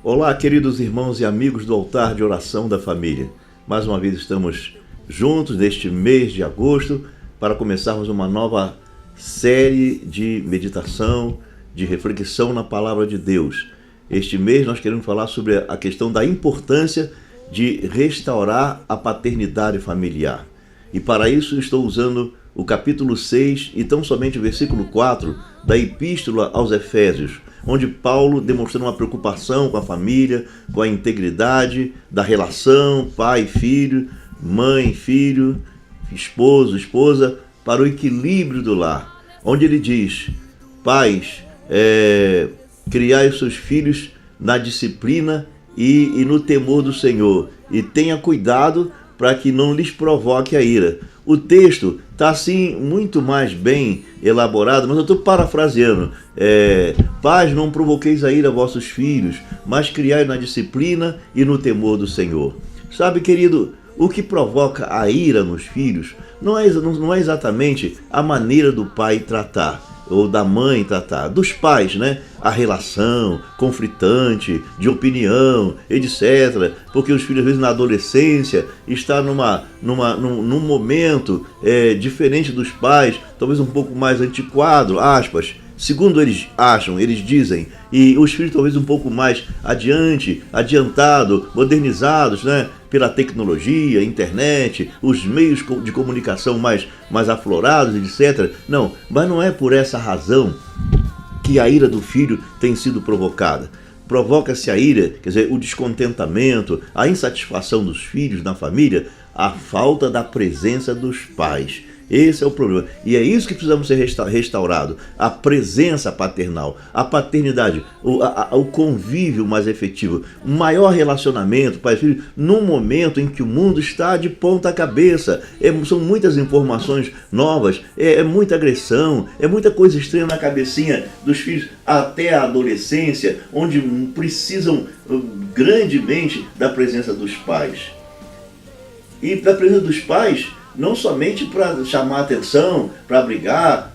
Olá, queridos irmãos e amigos do altar de oração da família. Mais uma vez estamos juntos neste mês de agosto para começarmos uma nova série de meditação, de reflexão na palavra de Deus. Este mês nós queremos falar sobre a questão da importância de restaurar a paternidade familiar. E para isso estou usando o capítulo 6 e tão somente o versículo 4 da Epístola aos Efésios, onde Paulo demonstrando uma preocupação com a família, com a integridade da relação pai e filho, mãe e filho, esposo, esposa, para o equilíbrio do lar, onde ele diz: pais, criai os seus filhos na disciplina e no temor do Senhor, e tenha cuidado para que não lhes provoque a ira. O texto está assim muito mais bem elaborado, mas eu estou parafraseando. Pais, não provoqueis a ira a vossos filhos, mas criai na disciplina e no temor do Senhor. Sabe, querido, o que provoca a ira nos filhos não é exatamente a maneira do pai tratar, ou da mãe tratar, dos pais, né? A relação conflitante, de opinião, etc. Porque os filhos, às vezes, na adolescência, estão num momento diferente dos pais, talvez um pouco mais antiquado, aspas, segundo eles acham, eles dizem, e os filhos talvez um pouco mais adiantado, modernizados, né? Pela tecnologia, internet, os meios de comunicação mais aflorados, etc. Não, mas não é por essa razão que a ira do filho tem sido provocada. Provoca-se a ira, quer dizer, o descontentamento, a insatisfação dos filhos na família, a falta da presença dos pais. Esse é o problema. E é isso que precisamos ser restaurado. A presença paternal, a paternidade, o convívio mais efetivo, um maior relacionamento pai e filho, num momento em que o mundo está de ponta cabeça. São muitas informações novas, muita agressão, muita coisa estranha na cabecinha dos filhos até a adolescência, onde precisam grandemente da presença dos pais. E da presença dos pais, não somente para chamar atenção, para brigar,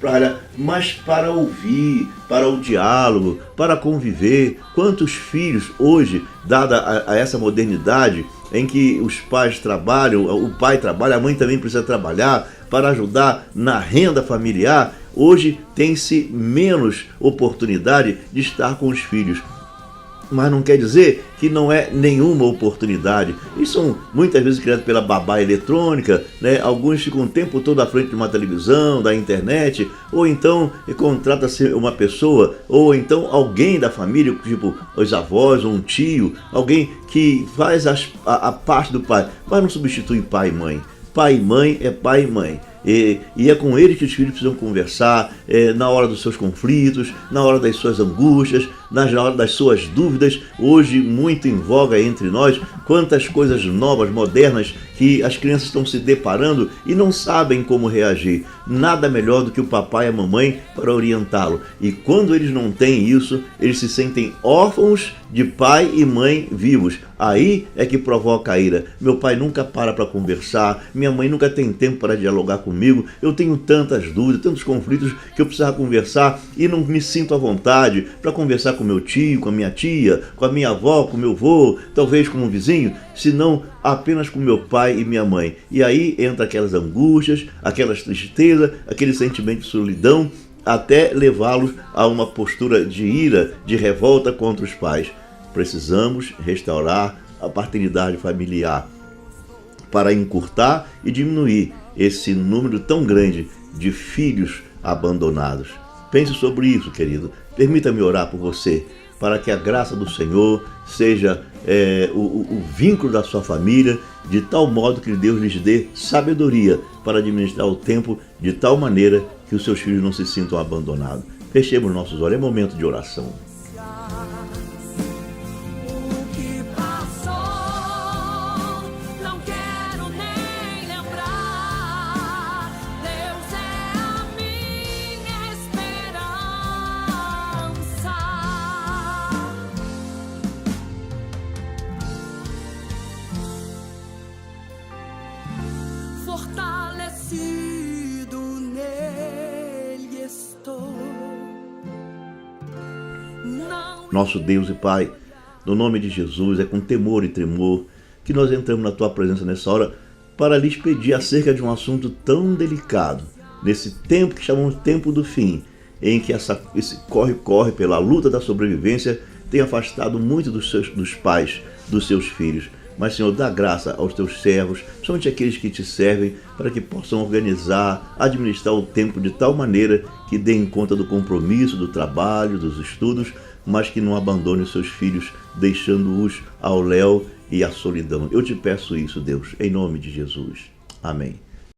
mas para ouvir, para o diálogo, para conviver. Quantos filhos hoje, dada a essa modernidade, em que os pais trabalham, o pai trabalha, a mãe também precisa trabalhar para ajudar na renda familiar, hoje tem-se menos oportunidade de estar com os filhos. Mas não quer dizer que não é nenhuma oportunidade. E são muitas vezes criados pela babá eletrônica, né? Alguns ficam o tempo todo à frente de uma televisão, da internet, ou então contrata-se uma pessoa, ou então alguém da família, tipo os avós ou um tio, alguém que faz a parte do pai, mas não substitui pai e mãe. Pai e mãe é pai e mãe. E é com eles que os filhos precisam conversar, na hora dos seus conflitos, na hora das suas angústias, na hora das suas dúvidas. Hoje, muito em voga entre nós, quantas coisas novas, modernas, que as crianças estão se deparando e não sabem como reagir. Nada melhor do que o papai e a mamãe para orientá-lo. E quando eles não têm isso, eles se sentem órfãos de pai e mãe vivos. Aí é que provoca a ira. Meu pai nunca para conversar, minha mãe nunca tem tempo para dialogar comigo, eu tenho tantas dúvidas, tantos conflitos que eu precisava conversar e não me sinto à vontade para conversar com meu tio, com a minha tia, com a minha avó, com meu avô, talvez com um vizinho, senão apenas com meu pai e minha mãe. E aí entra aquelas angústias, aquelas tristezas, aquele sentimento de solidão, até levá-los a uma postura de ira, de revolta contra os pais. Precisamos restaurar a paternidade familiar para encurtar e diminuir esse número tão grande de filhos abandonados. Pense sobre isso, querido. Permita-me orar por você, para que a graça do Senhor seja o vínculo da sua família, de tal modo que Deus lhes dê sabedoria para administrar o tempo de tal maneira que os seus filhos não se sintam abandonados. Fechemos nossos olhos, é momento de oração. Fortalecido nele estou. Nosso Deus e Pai, no nome de Jesus, é com temor e tremor que nós entramos na Tua presença nessa hora para lhes pedir acerca de um assunto tão delicado, nesse tempo que chamamos de tempo do fim, em que esse corre-corre pela luta da sobrevivência tem afastado muito dos pais, dos seus filhos. Mas, Senhor, dá graça aos teus servos, somente aqueles que te servem, para que possam organizar, administrar o tempo de tal maneira que deem conta do compromisso, do trabalho, dos estudos, mas que não abandonem os seus filhos, deixando-os ao léu e à solidão. Eu te peço isso, Deus, em nome de Jesus. Amém.